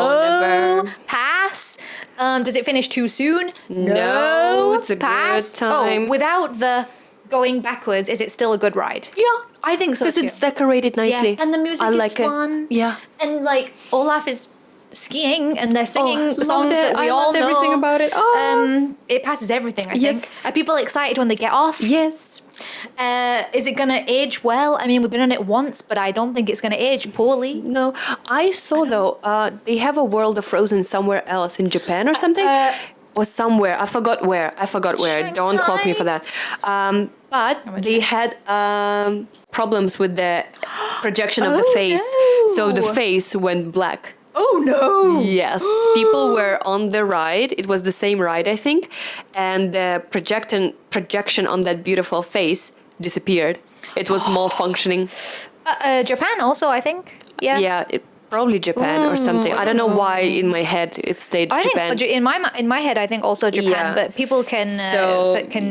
never. Pass. Does it finish too soon? No, it's a good time. Oh, without the going backwards, is it still a good ride? Yeah. I think so Because too. it's decorated nicely. Yeah, and the music I is like fun. It. Yeah. And like Olaf is skiing and they're singing loved songs it. that we I all loved know. everything about it. Oh. It passes everything, I Yes. think. Are people excited when they get off? Yes. Is it gonna age well? I mean, we've been on it once, but I don't think it's gonna age poorly. No, I saw though. They have a World of Frozen somewhere else in Japan or something, or somewhere. I forgot where. Don't clock me for that. But they had problems with the projection of the face, so the no. face went black. Oh no! Yes, people were on the ride. It was the same ride, I think, and the projection on that beautiful face disappeared. It was malfunctioning. Japan also, I think. Yeah. Yeah, probably Japan or something. I don't know why in my head it stayed I Japan. think in my head I think also Japan, Yeah. but people can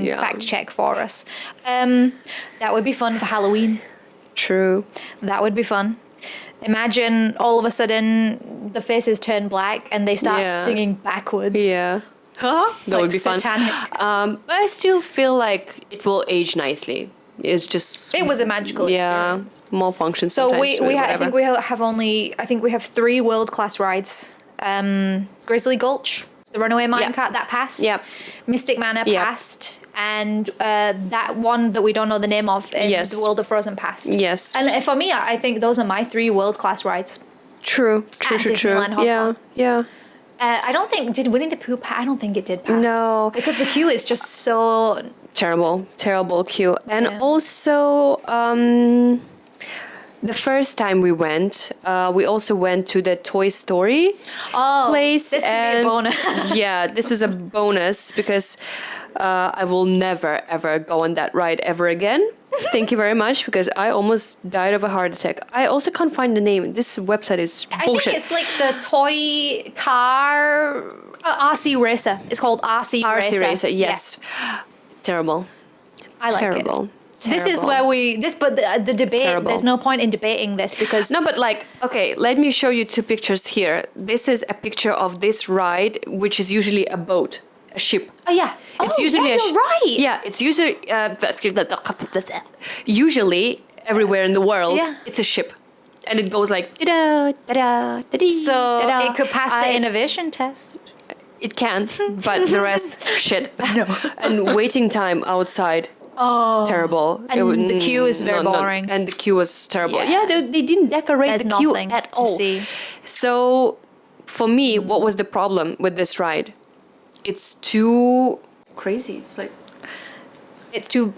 yeah. fact check for us. That would be fun for Halloween. True. That would be fun. Imagine all of a sudden the faces turn black and they start Yeah. singing backwards. Yeah. That Like would be satanic. fun. But I still feel like it will age nicely. It's just It was a magical experience. malfunctions. So sometimes we with I whatever. think we have 3 world class rides. Grizzly Gulch, the runaway minecart that passed. Yep. Mystic Manor Yep. passed, and that one that we don't know the name of in Yes. the World of Frozen passed. Yes. And for me, I think those are my 3 world class rides. True. At Disneyland Hong Yeah. Kong. Yeah. I don't think did Winnie the Pooh pass? I don't think it did pass. No. because the queue is just so. Terrible queue. And Yeah. also, the first time we went, we also went to the Toy Story place. This could be a bonus. Yeah, this is a bonus because I will never ever go on that ride ever again. Thank you very much, because I almost died of a heart attack. I also can't find the name. This website is I bullshit. think it's like the toy car RC Racer. It's called RC Racer. RC Racer, yes. Terrible. I like Terrible. This is Terrible. where the debate, Terrible. there's no point in debating this because... No, but like, okay, let me show you two pictures here. This is a picture of this ride, which is usually a boat, a ship. Oh, yeah. It's usually you're right. Yeah, it's usually usually everywhere in the world. Yeah. It's a ship, and it goes like da da da. So it could pass the innovation test. It can, but the rest shit. No. And waiting time outside. Oh, Terrible. And the queue is very boring. And the queue was terrible. Yeah. Yeah, they didn't decorate There's the queue nothing at to all. see. So, for me, what was the problem with this ride? It's too crazy. It's like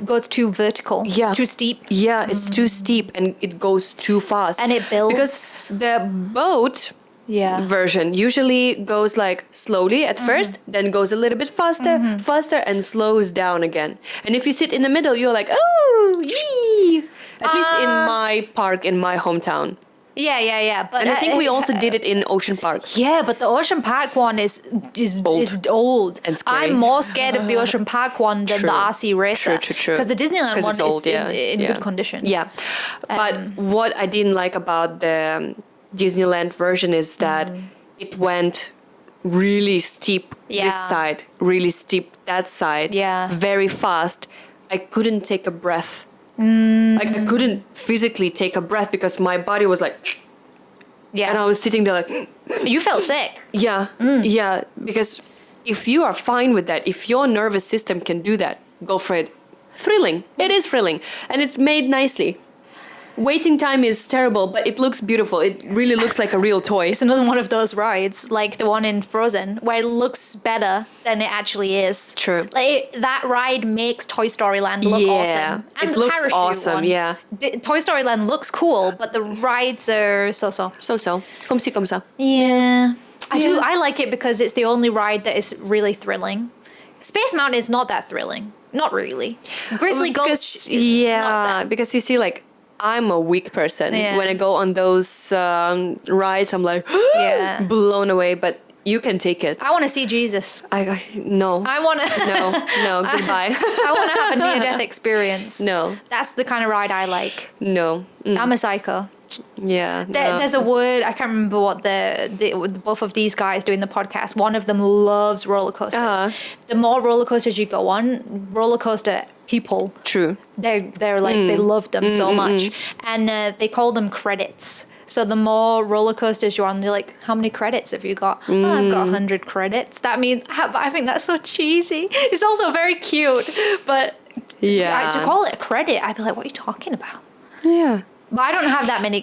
goes too vertical. Yeah. It's too steep. yeah, it's too steep and it goes too fast. And it builds. because the boat Yeah. version usually goes like slowly at first, then goes a little bit faster and slows down again. And if you sit in the middle, you're like, oh, yee! At least in my park in my hometown. Yeah. But And I think we also did it in Ocean Park. Yeah, but the Ocean Park one is old. And scary. I'm more scared of the Ocean Park one than True. the RC Racer. True. Because the Disneyland 'Cause one it's is old, yeah. in Yeah. good condition. Yeah. But what I didn't like about the Disneyland version is that it went really steep this Yeah. side, really steep that side, Yeah. very fast. I couldn't take a breath. Like I couldn't physically take a breath because my body was like, Yeah. and I was sitting there like, You felt sick. yeah, because if you are fine with that, if your nervous system can do that, go for it. Thrilling. It is thrilling. And it's made nicely. Waiting time is terrible, but it looks beautiful. It really looks like a real toy. It's another one of those rides, like the one in Frozen, where it looks better than it actually is. True. Like that ride makes Toy Story Land look Yeah, awesome. And it the looks parachute awesome, one. yeah. Toy Story Land looks cool, but the rides are so-so. So. Comme ci, comme ça. Yeah. Yeah. I like it because it's the only ride that is really thrilling. Space Mountain is not that thrilling. Not really. Grizzly Gulch Because, is not that. because you see, like, I'm a weak person. Yeah. When I go on those rides, I'm like, Yeah. blown away, but you can take it. I want to see Jesus. No. I want to... No, goodbye. I want to have a near-death experience. No. That's the kind of ride I like. No. I'm a psycho. Yeah. There's a word, I can't remember what both of these guys doing the podcast. One of them loves roller coasters. Uh-huh. The more roller coasters you go on, roller coaster people, True. they're like, they love them so much. And they call them credits. So the more roller coasters you're on, they're like, how many credits have you got? Oh, I've got 100 credits. That means, I think that's so cheesy. It's also very cute, but Yeah. to call it a credit, I'd be like, what are you talking about? Yeah. But I don't have that many.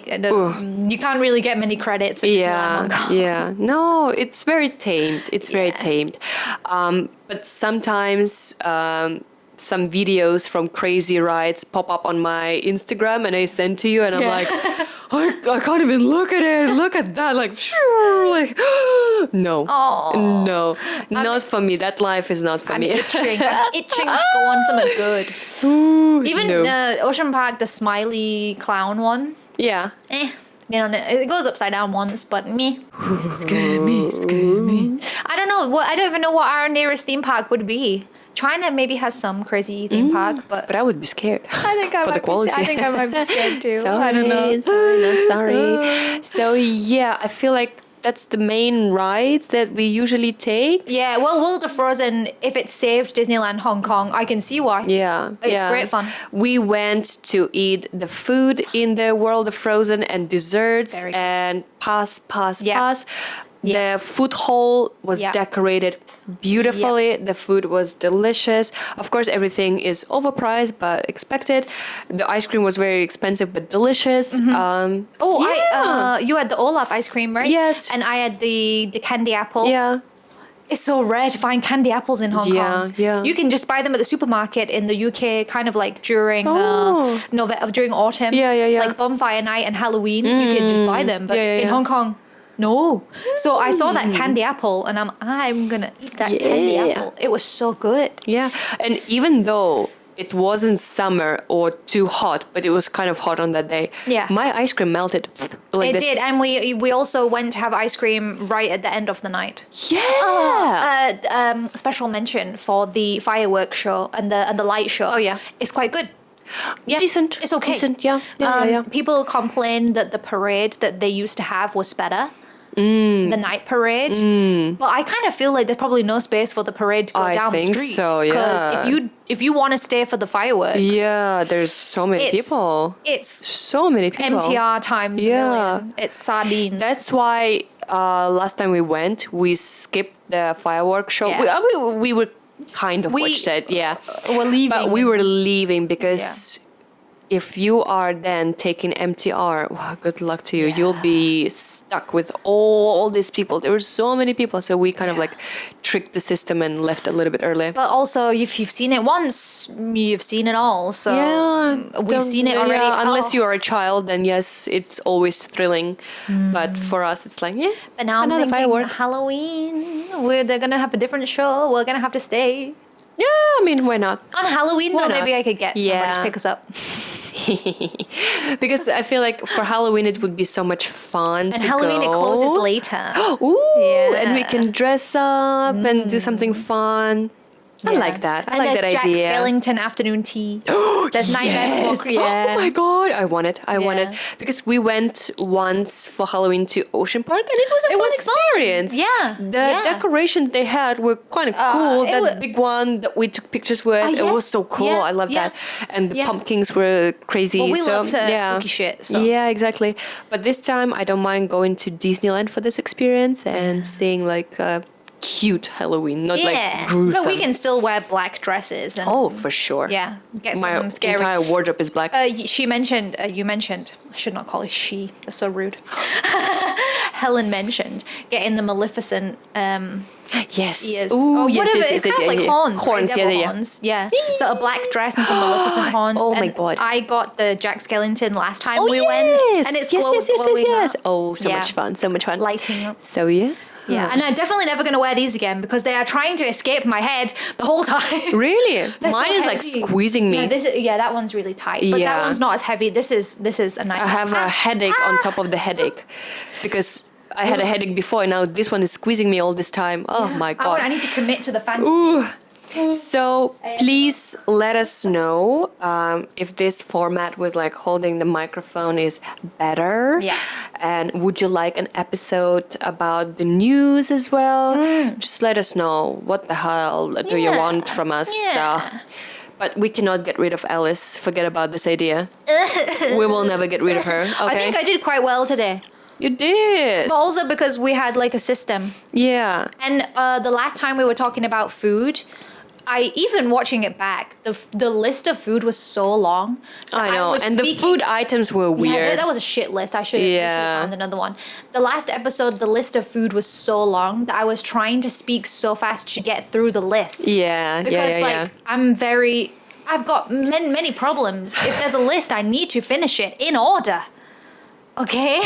You can't really get many credits. At Disneyland Hong Kong. Yeah. No, it's very tamed. It's very tamed. But sometimes some videos from crazy rides pop up on my Instagram and I send to you and I'm like, I can't even look at it. Look at that. Like, no. Aw. No. Not for me. That life is not for I'm me. itching. I'm itching to go on something good. Even no. Ocean Park, the smiley clown one. Yeah. Been on it. It goes upside down once, but me. Scare me. I don't know. I don't even know what our nearest theme park would be. China maybe has some crazy theme park, but I would be scared. I think I for might the quality. I think I might be scared too. Sorry, I don't know. Sorry, not sorry. So yeah, I feel like that's the main rides that we usually take. Yeah, well, World of Frozen, if it saved Disneyland Hong Kong, I can see why. Yeah, It's great fun. We went to eat the food in the World of Frozen and desserts Very good. and pass. Yeah. The food hall was Yeah. decorated beautifully. The food was delicious. Of course, everything is overpriced but expected. The ice cream was very expensive but delicious. You had the Olaf ice cream, right? Yes. And I had the candy apple. Yeah. It's so rare to find candy apples in Hong Kong. Yeah. You can just buy them at the supermarket in the UK, kind of like during during autumn. Yeah. Like bonfire night and Halloween. You can just buy them. But in Hong Kong, no. So I saw that candy apple and I'm gonna eat that candy apple. It was so good. Yeah, and even though it wasn't summer or too hot, but it was kind of hot on that day. Yeah. My ice cream melted like It this. did, and we also went to have ice cream right at the end of the night. Yeah. Special mention for the fireworks show and the light show. Oh, yeah. It's quite good. Yeah, Decent. It's okay. Decent, yeah. People complain that the parade that they used to have was better. The night parade. But I kind of feel like there's probably no space for the parade to go down the street. I think so, yeah. Because if you want to stay for the fireworks. Yeah, there's so many people. It's so many people. MTR times a million. It's sardines. That's why last time we went, we skipped the fireworks show. Yeah. We were kind of watched it, yeah. We're leaving. But we were leaving because if you are then taking MTR, wow, good luck to you. Yeah. You'll be stuck with all these people. There were so many people, so we kind of like tricked the system and left a little bit early. But also, if you've seen it once, you've seen it all. So we've seen it already. Yeah, unless you are a child, then yes, it's always thrilling. But for us, it's like, But now I'm another thinking firework. Halloween, they're going to have a different show. We're going to have to stay. Yeah, I mean, why not? On Halloween, Why though, not? maybe I could get somebody to pick us up. Because I feel like for Halloween it would be so much fun. And to Halloween, go. it closes later. Ooh, Yeah. and we can dress up and do something fun. I like that. I like that there's idea. Jack Skellington afternoon tea. There's Nightmare Before Christmas. Oh my god, I want it. I want it Yeah. because we went once for Halloween to Ocean Park and it was a fun experience. Yeah, The yeah. decorations they had were kind of cool. it That wa- big one that we took pictures with, it was yes. so cool. Yeah, I love yeah. that. And the Yeah. pumpkins were crazy. Well, we so, love yeah. spooky shit. So. Yeah, exactly. But this time, I don't mind going to Disneyland for this experience and seeing like cute Halloween, not like gruesome. But we can still wear black dresses. And, Oh, for sure. yeah, get My some scary. entire wardrobe is black. You mentioned. I should not call her she. That's so rude. Helen mentioned getting the Maleficent yes. ears. Ooh, or yes, whatever. yes, It's yes, kind of yes, like yeah. horns. Horns, right? yeah, Devil yeah. horns. Yeah. So a black dress and some Maleficent horns. Oh my and God. I got the Jack Skellington last time Oh, we yes. went, and it's yes, glow- yes, yes, yes, glowing yes. up. Oh, so Yeah. much fun. So much fun. Lighting up. So yeah. Yeah, and I'm definitely never going to wear these again because they are trying to escape my head the whole time. Really? They're Mine so is like heavy. squeezing me. Yeah, that one's really tight, but that Yeah. one's not as heavy. This is a nice. I have a headache on top of the headache because I had a headache before and now this one is squeezing me all this time. Oh my god. I need to commit to the fantasy. Ooh. So please let us know if this format with like holding the microphone is better. Yeah. And would you like an episode about the news as well? Just let us know. What the hell do you Yeah. want from us? Yeah. But we cannot get rid of Alice. Forget about this idea. We will never get rid of her. Okay. I think I did quite well today, You did. but also because we had like a system. Yeah. And the last time we were talking about food, even watching it back, the list of food was so long. that I know. was And the speaking- food items were Yeah, weird. that was a shit list. I should have Yeah. found another one. The last episode, the list of food was so long that I was trying to speak so fast to get through the list. Yeah, Because yeah. I've got many problems. If there's a list, I need to finish it in order. Okay?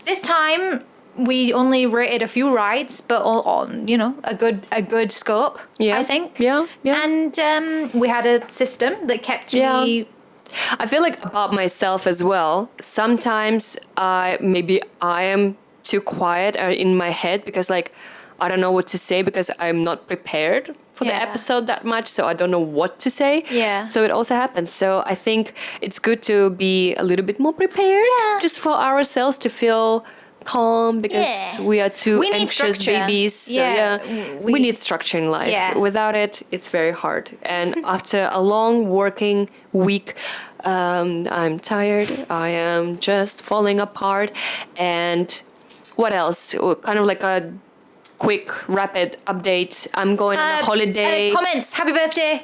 This time we only rated a few rides, but a good scope. Yeah. I think. Yeah, yeah. And we had a system that kept Yeah. me. I feel like about myself as well. Sometimes maybe I am too quiet in my head because like I don't know what to say because I'm not prepared for the Yeah. episode that much, so I don't know what to say. Yeah. So it also happens. So I think it's good to be a little bit more prepared, Yeah. just for ourselves to feel calm because Yeah. we are two We need anxious structure. babies. So Yeah, we need structure in life. Yeah. Without it, it's very hard. And after a long working week, I'm tired. I am just falling apart. And what else? Kind of like a quick, rapid update. I'm going on a holiday. Comments. Happy birthday.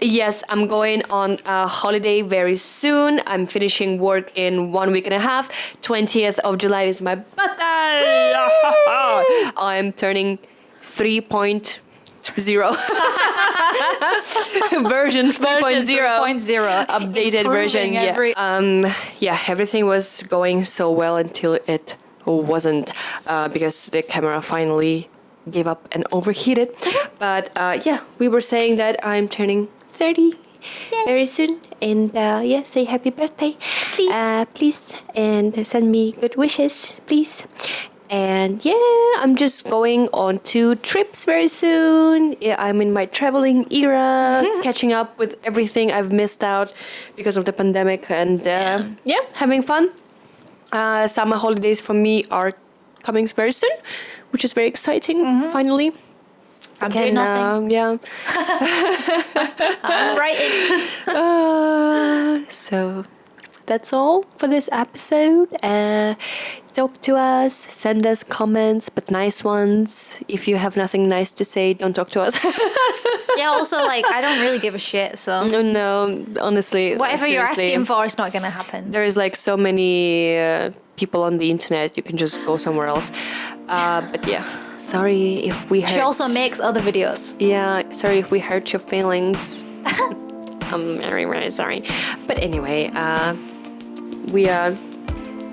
Yes, I'm going on a holiday very soon. I'm finishing work in 1 week and a half. 20th of July is my birthday. I'm turning 3.0. version 3.0. Updated version. Yeah. Everything was going so well until it wasn't because the camera finally gave up and overheated. But we were saying that I'm turning 30 very soon. And say happy birthday. Please. And send me good wishes, please. And yeah, I'm just going on 2 trips very soon. Yeah, I'm in my traveling era, catching up with everything I've missed out because of the pandemic, and yeah, having fun. Summer holidays for me are coming very soon, which is very exciting. Finally, I'm doing nothing. Yeah. I'm writing. So that's all for this episode. Talk to us, send us comments, but nice ones. If you have nothing nice to say, don't talk to us. Yeah, also, like, I don't really give a shit, so... No, honestly. Whatever seriously, you're asking for, it's not gonna happen. There is like so many people on the internet, you can just go somewhere else. But yeah, sorry if we hurt... She also makes other videos. Yeah, sorry if we hurt your feelings. I'm very, very sorry. But anyway, we are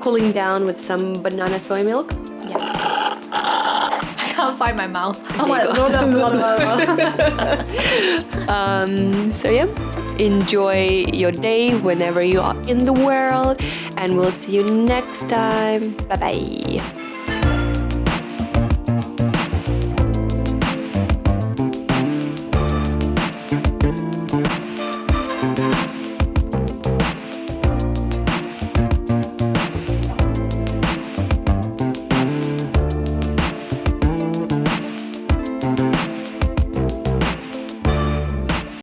cooling down with some banana soy milk. Yeah. I can't find my mouth. I'm There like, you go. So yeah, enjoy your day whenever you are in the world, and we'll see you next time. Bye bye.